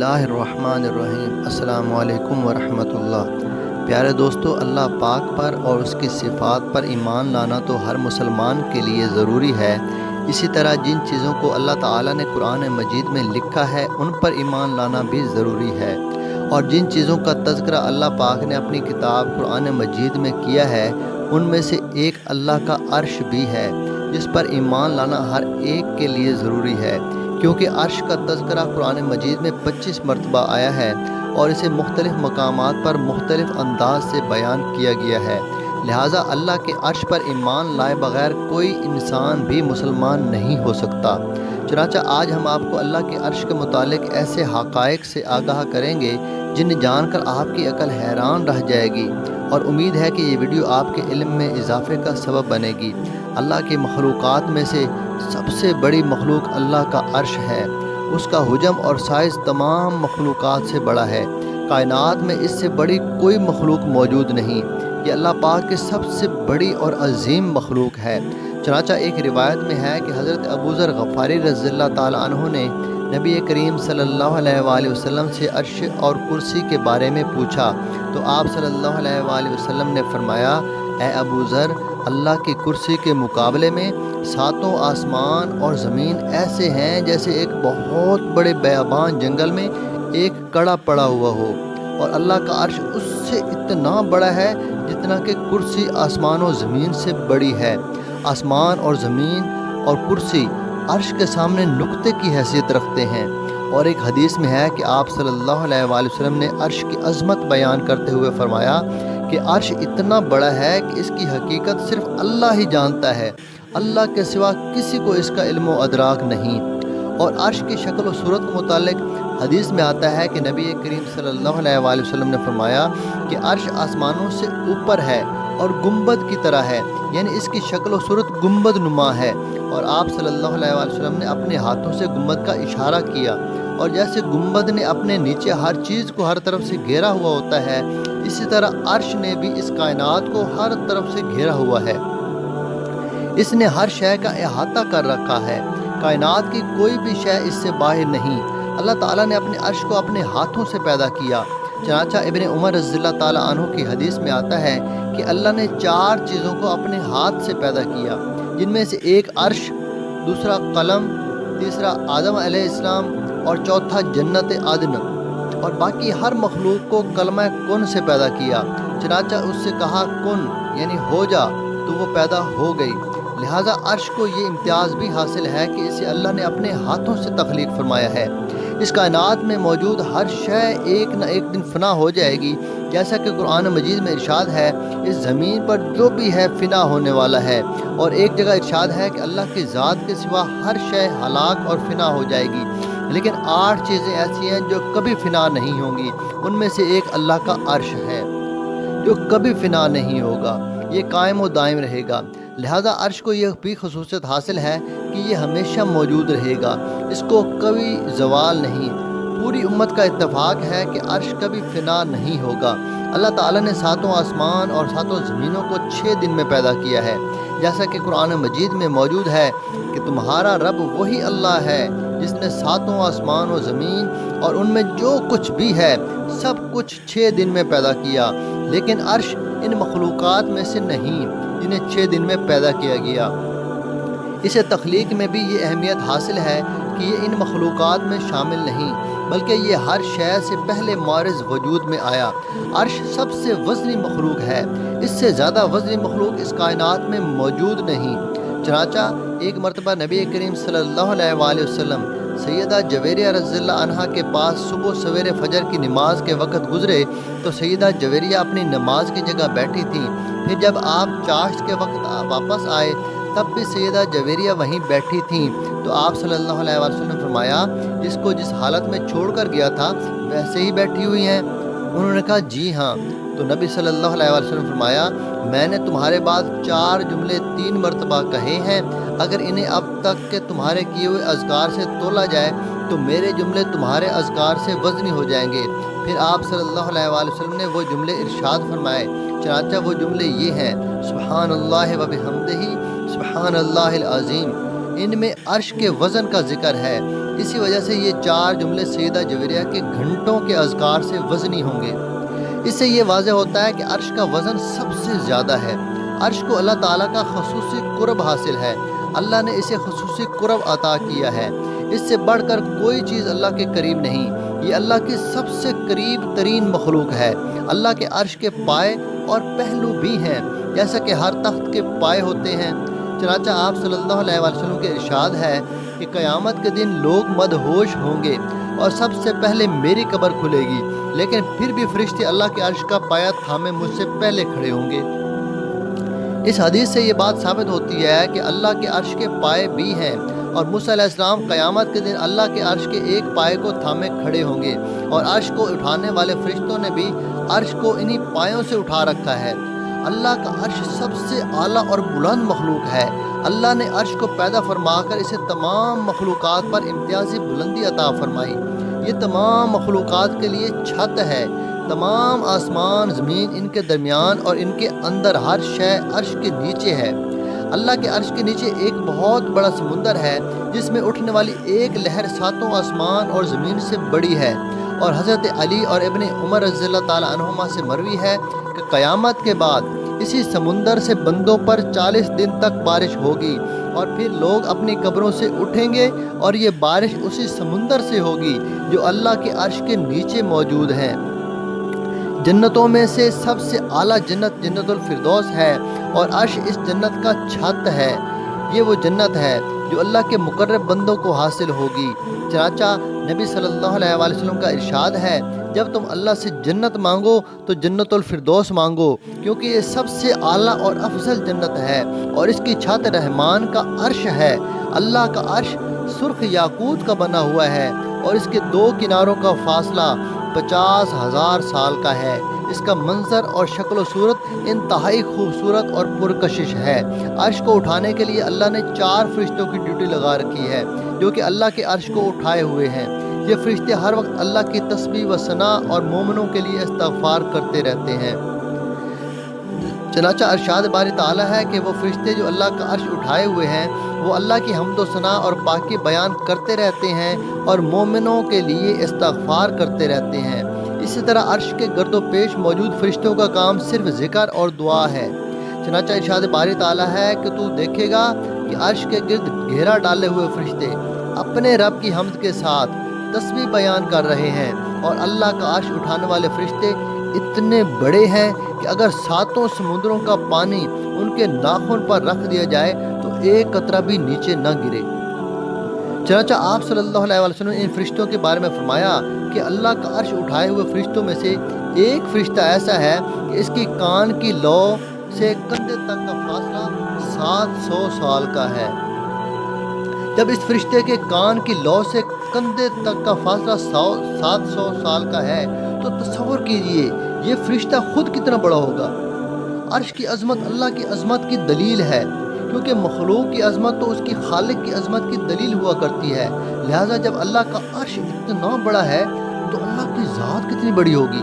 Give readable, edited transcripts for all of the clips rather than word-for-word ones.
اللہ الرحمن الرحیم۔ السلام علیکم ورحمۃ اللہ۔ پیارے دوستو، اللہ پاک پر اور اس کی صفات پر ایمان لانا تو ہر مسلمان کے لیے ضروری ہے۔ اسی طرح جن چیزوں کو اللہ تعالیٰ نے قرآن مجید میں لکھا ہے ان پر ایمان لانا بھی ضروری ہے، اور جن چیزوں کا تذکرہ اللہ پاک نے اپنی کتاب قرآن مجید میں کیا ہے ان میں سے ایک اللہ کا عرش بھی ہے، جس پر ایمان لانا ہر ایک کے لیے ضروری ہے، کیونکہ عرش کا تذکرہ قرآن مجید میں 25 مرتبہ آیا ہے اور اسے مختلف مقامات پر مختلف انداز سے بیان کیا گیا ہے۔ لہٰذا اللہ کے عرش پر ایمان لائے بغیر کوئی انسان بھی مسلمان نہیں ہو سکتا۔ چنانچہ آج ہم آپ کو اللہ کے عرش کے متعلق ایسے حقائق سے آگاہ کریں گے جن جان کر آپ کی عقل حیران رہ جائے گی، اور امید ہے کہ یہ ویڈیو آپ کے علم میں اضافے کا سبب بنے گی۔ اللہ کی مخلوقات میں سے سب سے بڑی مخلوق اللہ کا عرش ہے۔ اس کا حجم اور سائز تمام مخلوقات سے بڑا ہے۔ کائنات میں اس سے بڑی کوئی مخلوق موجود نہیں۔ یہ اللہ پاک کی سب سے بڑی اور عظیم مخلوق ہے۔ چنانچہ ایک روایت میں ہے کہ حضرت ابو ذر غفاری رضی اللہ تعالیٰ عنہ نے نبی کریم صلی اللہ علیہ وآلہ وسلم سے عرش اور کرسی کے بارے میں پوچھا، تو آپ صلی اللہ علیہ وآلہ وسلم نے فرمایا، اے ابو ذر، اللہ کی کرسی کے مقابلے میں ساتوں آسمان اور زمین ایسے ہیں جیسے ایک بہت بڑے بیابان جنگل میں ایک کڑا پڑا ہوا ہو، اور اللہ کا عرش اس سے اتنا بڑا ہے جتنا کہ کرسی آسمان و زمین سے بڑی ہے۔ آسمان اور زمین اور کرسی عرش کے سامنے نقطے کی حیثیت رکھتے ہیں، اور ایک حدیث میں ہے کہ آپ صلی اللہ علیہ وآلہ وسلم نے عرش کی عظمت بیان کرتے ہوئے فرمایا کہ عرش اتنا بڑا ہے کہ اس کی حقیقت صرف اللہ ہی جانتا ہے، اللہ کے سوا کسی کو اس کا علم و ادراک نہیں۔ اور عرش کی شکل و صورت کے متعلق حدیث میں آتا ہے کہ نبی کریم صلی اللہ علیہ وآلہ وسلم نے فرمایا کہ عرش آسمانوں سے اوپر ہے اور گنبد کی طرح ہے، یعنی اس کی شکل و صورت گنبد نما ہے، اور آپ صلی اللہ علیہ وآلہ وسلم نے اپنے ہاتھوں سے گنبد کا اشارہ کیا، اور جیسے گنبد نے اپنے نیچے ہر چیز کو ہر طرف سے گھیرا ہوا ہوتا ہے، اسی طرح عرش نے بھی اس کائنات کو ہر طرف سے گھیرا ہوا ہے۔ اس نے ہر شے کا احاطہ کر رکھا ہے، کائنات کی کوئی بھی شے اس سے باہر نہیں۔ اللہ تعالیٰ نے اپنے عرش کو اپنے ہاتھوں سے پیدا کیا۔ چنانچہ ابن عمر رضی اللہ تعالیٰ عنہ کی حدیث میں آتا ہے کہ اللہ نے 4 چیزوں کو اپنے ہاتھ سے پیدا کیا، جن میں سے ایک عرش، دوسرا قلم، تیسرا آدم علیہ السلام، اور چوتھا جنت عدن، اور باقی ہر مخلوق کو کلمہ کن سے پیدا کیا۔ چنانچہ اس سے کہا کن، یعنی ہو جا، تو وہ پیدا ہو گئی۔ لہٰذا عرش کو یہ امتیاز بھی حاصل ہے کہ اسے اللہ نے اپنے ہاتھوں سے تخلیق فرمایا ہے۔ اس کائنات میں موجود ہر شے ایک نہ ایک دن فنا ہو جائے گی، جیسا کہ قرآن مجید میں ارشاد ہے، اس زمین پر جو بھی ہے فنا ہونے والا ہے، اور ایک جگہ ارشاد ہے کہ اللہ کی ذات کے سوا ہر شے ہلاک اور فنا ہو جائے گی، لیکن 8 چیزیں ایسی ہیں جو کبھی فنا نہیں ہوں گی۔ ان میں سے ایک اللہ کا عرش ہے جو کبھی فنا نہیں ہوگا، یہ قائم و دائم رہے گا۔ لہذا عرش کو یہ بھی خصوصیت حاصل ہے کہ یہ ہمیشہ موجود رہے گا، اس کو کبھی زوال نہیں۔ پوری امت کا اتفاق ہے کہ عرش کبھی فنا نہیں ہوگا۔ اللہ تعالیٰ نے 7 آسمان اور 7 زمینوں کو 6 دن میں پیدا کیا ہے، جیسا کہ قرآن مجید میں موجود ہے کہ تمہارا رب وہی اللہ ہے جس نے 7 آسمان و زمین اور ان میں جو کچھ بھی ہے سب کچھ 6 دن میں پیدا کیا، لیکن عرش ان مخلوقات میں سے نہیں جنہیں 6 دن میں پیدا کیا گیا۔ اسے تخلیق میں بھی یہ اہمیت حاصل ہے کہ یہ ان مخلوقات میں شامل نہیں، بلکہ یہ ہر شے سے پہلے معرض وجود میں آیا۔ عرش سب سے وزنی مخلوق ہے، اس سے زیادہ وزنی مخلوق اس کائنات میں موجود نہیں۔ چنانچہ ایک مرتبہ نبی کریم صلی اللہ علیہ وآلہ وسلم سیدہ جویریہ رضی اللہ عنہا کے پاس صبح سویرے فجر کی نماز کے وقت گزرے، تو سیدہ جویریہ اپنی نماز کی جگہ بیٹھی تھیں۔ پھر جب آپ چاشت کے وقت واپس آئے تب بھی سیدہ جویریہ وہیں بیٹھی تھیں، تو آپ صلی اللہ علیہ وآلہ وسلم نے فرمایا، اس کو جس حالت میں چھوڑ کر گیا تھا ویسے ہی بیٹھی ہوئی ہیں؟ انہوں نے کہا جی ہاں۔ تو نبی صلی اللہ علیہ وآلہ وسلم نے فرمایا، میں نے تمہارے بعد 4 جملے 3 مرتبہ کہے ہیں، اگر انہیں اب تک کے تمہارے کیے ہوئے اذکار سے تولا جائے تو میرے جملے تمہارے اذکار سے وزنی ہو جائیں گے۔ پھر آپ صلی اللہ علیہ وآلہ وسلم نے وہ جملے ارشاد فرمائے، چنانچہ وہ جملے یہ ہیں، سبحان اللہ و بحمدہ، سبحان اللہ العظیم۔ ان میں عرش کے وزن کا ذکر ہے۔ اسی وجہ سے یہ 4 جملے سیدہ جویریہ کے گھنٹوں کے اذکار سے وزنی ہوں گے۔ اس سے یہ واضح ہوتا ہے کہ عرش کا وزن سب سے زیادہ ہے۔ عرش کو اللہ تعالیٰ کا خصوصی قرب حاصل ہے، اللہ نے اسے خصوصی قرب عطا کیا ہے۔ اس سے بڑھ کر کوئی چیز اللہ کے قریب نہیں، یہ اللہ کی سب سے قریب ترین مخلوق ہے۔ اللہ کے عرش کے پائے اور پہلو بھی ہیں، جیسا کہ ہر تخت کے پائے ہوتے ہیں۔ چنانچہ آپ صلی اللہ علیہ وسلم کے ارشاد ہے کہ قیامت کے دن لوگ مدہوش ہوں گے اور سب سے پہلے میری قبر کھلے گی، لیکن پھر بھی فرشتے اللہ کے عرش کا پایا تھامے مجھ سے پہلے کھڑے ہوں گے۔ اس حدیث سے یہ بات ثابت ہوتی ہے کہ اللہ کے عرش کے پائے بھی ہیں، اور موسیٰ علیہ السلام قیامت کے دن اللہ کے عرش کے ایک پائے کو تھامے کھڑے ہوں گے، اور عرش کو اٹھانے والے فرشتوں نے بھی عرش کو انہی پایوں سے اٹھا رکھا ہے۔ اللہ کا عرش سب سے اعلیٰ اور بلند مخلوق ہے۔ اللہ نے عرش کو پیدا فرما کر اسے تمام مخلوقات پر امتیازی بلندی عطا فرمائی۔ یہ تمام مخلوقات کے لیے چھت ہے۔ تمام آسمان، زمین، ان کے درمیان اور ان کے اندر ہر شے عرش کے نیچے ہے۔ اللہ کے عرش کے نیچے ایک بہت بڑا سمندر ہے، جس میں اٹھنے والی ایک لہر 7 آسمان اور زمین سے بڑی ہے۔ اور حضرت علی اور ابن عمر رضی اللہ تعالیٰ عنہما سے مروی ہے کہ قیامت کے بعد اسی سمندر سے بندوں پر 40 دن تک بارش ہوگی، اور پھر لوگ اپنی قبروں سے اٹھیں گے، اور یہ بارش اسی سمندر سے ہوگی جو اللہ کے عرش کے نیچے موجود ہے۔ جنتوں میں سے سب سے اعلیٰ جنت جنت الفردوس ہے، اور عرش اس جنت کا چھت ہے۔ یہ وہ جنت ہے جو اللہ کے مقرب بندوں کو حاصل ہوگی۔ چنانچہ نبی صلی اللہ علیہ وآلہ وسلم کا ارشاد ہے، جب تم اللہ سے جنت مانگو تو جنت الفردوس مانگو، کیونکہ یہ سب سے اعلیٰ اور افضل جنت ہے، اور اس کی چھت رحمان کا عرش ہے۔ اللہ کا عرش سرخ یاقوت کا بنا ہوا ہے، اور اس کے 2 کناروں کا فاصلہ 50,000 سال کا ہے۔ اس کا منظر اور شکل و صورت انتہائی خوبصورت اور پرکشش ہے۔ عرش کو اٹھانے کے لیے اللہ نے 4 فرشتوں کی ڈیوٹی لگا رکھی ہے، جو کہ اللہ کے عرش کو اٹھائے ہوئے ہیں۔ یہ فرشتے ہر وقت اللہ کی تسبیح و ثنا اور مومنوں کے لیے استغفار کرتے رہتے ہیں۔ چنانچہ ارشاد باری تعالیٰ ہے کہ وہ فرشتے جو اللہ کا عرش اٹھائے ہوئے ہیں، وہ اللہ کی حمد و ثنا اور پاکی بیان کرتے رہتے ہیں اور مومنوں کے لیے استغفار کرتے رہتے ہیں۔ اسی طرح عرش کے گرد و پیش موجود فرشتوں کا کام صرف ذکر اور دعا ہے۔ چنانچہ ارشاد باری تعالیٰ ہے کہ تو دیکھے گا کہ عرش کے گرد گھیرا ڈالے ہوئے فرشتے اپنے رب کی حمد کے ساتھ تسبیح بیان کر رہے ہیں، اور اللہ کا عرش اٹھانے والے فرشتے اتنے بڑے ہیں کہ اگر 7 سمندروں کا پانی ان کے ناخن پر رکھ دیا جائے تو ایک قطرہ بھی نیچے نہ گرے۔ چنانچہ آپ صلی اللہ علیہ وسلم نے ان فرشتوں کے بارے میں فرمایا کہ اللہ کا عرش اٹھائے ہوئے فرشتوں میں سے ایک فرشتہ ایسا ہے کہ اس کی کان کی لو سے کندھے تک کا فاصلہ 700 سال کا ہے۔ جب اس فرشتے کے کان کی لو سے کندھے تک کا فاصلہ 700 سال کا ہے تو تصور کیجئے یہ فرشتہ خود کتنا بڑا ہوگا۔ عرش کی عظمت اللہ کی عظمت کی دلیل ہے، کیونکہ مخلوق کی عظمت تو اس کی خالق کی عظمت کی دلیل ہوا کرتی ہے۔ لہٰذا جب اللہ کا عرش اتنا بڑا ہے تو اللہ کی ذات کتنی بڑی ہوگی،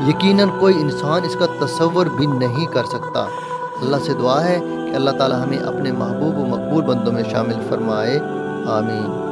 یقیناً کوئی انسان اس کا تصور بھی نہیں کر سکتا۔ اللہ سے دعا ہے کہ اللہ تعالی ہمیں اپنے محبوب و مقبول بندوں میں شامل فرمائے، آمین۔